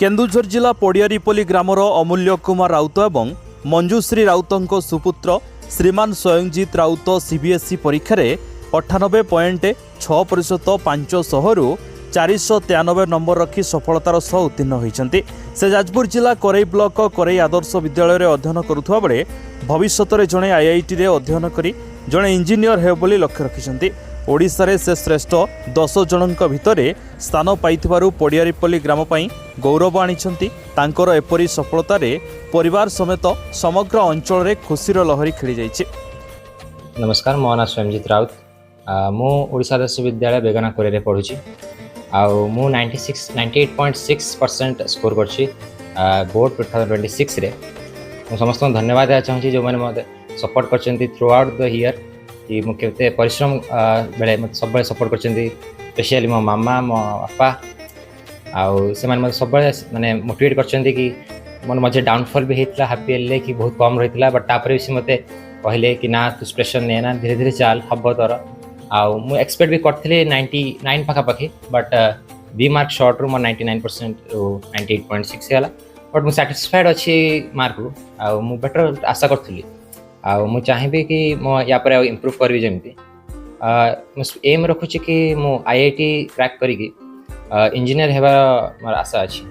केन्दुझर जिला पड़ियारीपल्ली ग्रामर अमूल्य कुमार राउत एवं मंजुश्री राउतों सुपुत्र श्रीमान स्वयंजीत राउत सीबीएसई परीक्षा 98.6% 500 रु 493 नंबर रखी सफलतार सह उत्तीर्ण होती। से जाजपुर जिला कोरई ब्लॉक कोरई आदर्श विद्यालय अध्ययन करुवा बेले भविष्य में जड़े आईआईटी रे अध्ययन करी जड़े इंजीनियर हे बोली लक्ष्य रखिछन्ति। ओडिशा रे से श्रेष्ठ 10 जनक भितर स्थान पाइथिबारु पड़ियारीपल्ली ग्राम पई गौरव आनिछन्ति। तांकर एपरी सफलतार परिवार समेत समग्र अंचल रे खुशीर लहरी खेली जाइछि। नमस्कार, मो ना स्वयंजीत राउत। मु ओडिशा आदर्श विद्यालय बेगना कोरे पढ़ुछि। मु 98.6% स्कोर करछि बोर्ड 2026 रे। मु समस्त धन्यवाद देना चाहूँगी जो मैंने मत सपोर्ट कर थ्रू आउट द ईयर कि मुझे परिश्रम बेले मत सब सपोर्ट कर स्पेशली मो मामा मो बापा आउ से मत सब माने मोटिवेट कर कि मन मझे डाउनफॉल भी होता हापी हेल्ले कि बहुत कम रही बट तापर भी मत कहले कि ना तू प्रेशर ने ना धीरे धीरे चल हम तोर आउ मु एक्सपेक्ट भी करथिले 99 पाखापाखि बट बी मार्क शॉर्ट रू 99% 98.6 है बट मु सैटिस्फाइड अच्छी मार्क रू आउ मु बेटर आशा करथिली आउ मु चाहिए कि मो या पर इम्प्रूव करबी जमती एम रखुची कि मु आईआईटी क्रैक करी इंजीनियर हेबार मोर आशा अच्छी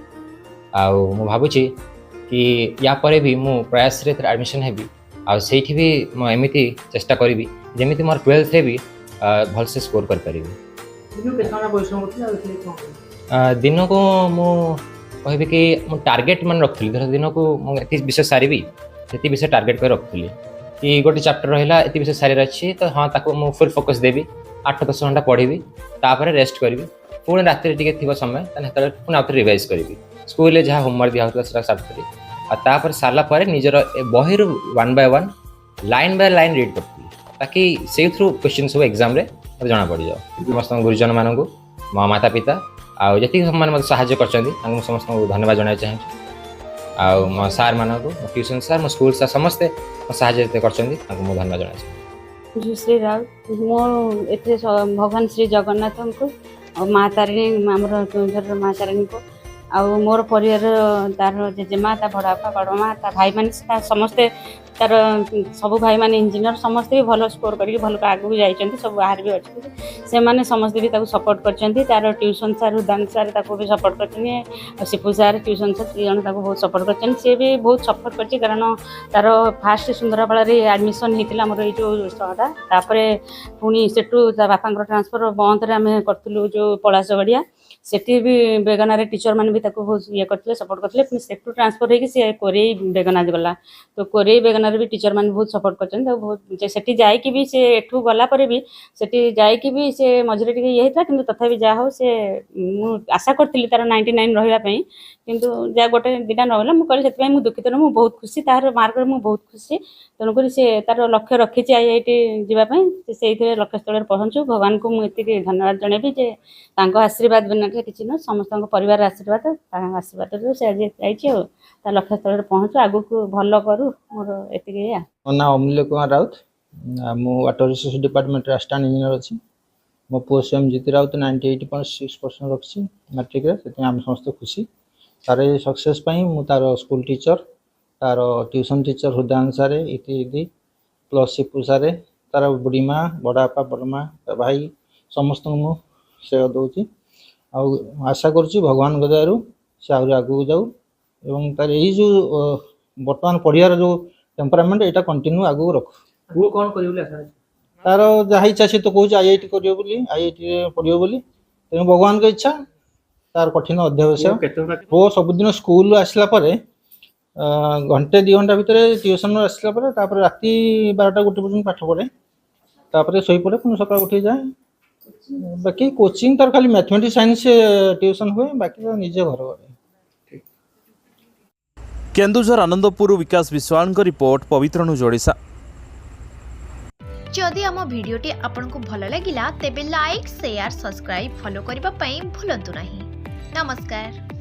आउ मु भाबुची कि या पर भी मु प्रयास रे एडमिशन हेबी आउ सेठी भी मु एमिति चेष्टा करबी जेमिति मोर 12th रे भी भल से स्कोर कर परिबी। दिन को मु कहबी कि मु टार्गेट मन रखथली धर दिन को मु एति विषय सारिबी सेति विषय टार्गेट कर रखथली कि गोटे चैप्टर रहिला एति विषय सारी अछि तो हां ताको मु फुल फोकस देबी 8-10 घंटा पढिबी तापर रेस्ट करबी पुणे रात्रि टिके थिबो समय तने तले पुणे आउट रिवाइज करबी स्कूल ले जहा होमवर्क दिया होतला सेटा सारथली आ तापर साला परे निजर बहिर 1 by 1 line by line read करथली ताकि से थ्रू क्वेश्चन सब एग्जाम रे जना पड़ जाओ। समस्त गुरुजन मान मो माता पिता आउ जी मत साहाଯ୍य कर समस्त धन्यवाद जना चाहिए आउ मो सार मान मो ट्यूशन सार मो स्कूल सार समस्ते साहाଯ୍य कर धन्यवाद जना चाहिए। श्री राउत मो एते भगवान श्री जगन्नाथ को माँ तारिणी आमर माँ तारिणी को आउ मोर परिवार तार जेजेमा ता बड़ापा बड़मा ता भाई मान समस्ते तार सब भाई माने इंजीनियर समस्ते भी भल स्कोर करके भल आगू जाइछन्ति सब बाहर भी अच्छे से माने समस्ते भी ताको सपोर्ट करछन्ति तार ट्यूशन सार उदान सार ताको भी सपोर्ट करछन्ति सिपु सार ट्यूशन सार तीन ताको बहुत सपोर्ट करछन्ति से भी बहुत सपोर्ट करछि कारण तार फास्ट सुंदरपाड़ा रे एडमिशन हेतिला हमर ए जो सटा तापरे पुनी सेटू ता बापांकर ट्रांसफर बंद रे हमें करथिलु जो पलास गड़िया सेठी भी बेगना रे टीचर मान भी ताको बहुत ये करथिले सपोर्ट करथिले पुनी सेटू ट्रांसफर हे कि से कोरेई बेगना गला तो कोरेई बेगना रे भी टीचर मान बहुत सपोर्ट करछन तो बहुत सेठी जाय कि भी से एठू गला परे भी सेठी जाय कि भी से मझरे टिके ये हेता किंतु तथापि जा हो से मु आशा करथिली तार 99 रहिला पई किंतु जा गोटे दिना रहला मु कहले सेति पई मु दुखित न मु बहुत खुशी तार मार्क मु बहुत खुशी तनो करी से तार लक्ष्य रखि छि आईआईटी जीवा पई से सेइथे लक्ष्य स्थल पहुंचू भगवान को मु एति धन्यवाद जणेबी जे तांको आशीर्वाद बिना किछि न समस्त परिवार आशीर्वाद तांको आशीर्वाद रे से आज जाइछि ता लक्ष्य स्थल पहुंचू आगु को भलो करू मोर एति या मो ना अमूल्य कुमार राउत मो water resource department assistant engineer अच्छी मो पुओ स्वयंजीत राउत 98.6% रखी मैट्रिक से आम समस्त खुशी तार सक्सेस मु तार स्कूल टीचर तार ट्यूशन टीचर हृदय सार इत्यादि प्लस सिपु सार तार बुढ़ीमा बड़ापा बड़मा भाई समस्त मु श्रेय दूसरी आशा करुँच भगवान दयारू से आहरी आगू जाऊ एवं तार यही जो बर्तमान पढ़ियार जो टेम्परामेंट एटा कंटिन्यू आगू रख वो कौन करियो ले आशा तार जहाँ इच्छा सी तो कहूँ आईआईटी करियो बोली आईआईटी पढ़ियो बोली तेणु भगवान की इच्छा तार कठिन अध्यावसाय वो सबुदिन स्कूल आसला परे घंटे 2 घंटा भितर ट्यूशन आसला परे तापर राति 12टा 1 पर्यंत पाठ पढ़े तापर सोई पड़े पुणी सकाळ उठी जाए बाकी कोचिंग तार खाली मैथमेटिक्स साइंस ट्यूशन हुए बाकी तो निजे घर घरे। केन्दुझर आनंदपुर विकास विश्वाल रिपोर्ट पवित्र नु जोड़ीसा। जदि आम भिडियोटी आपंक भल लगिला तेबे लाइक शेयर सब्सक्राइब फॉलो करने भूलु नहीं। नमस्कार।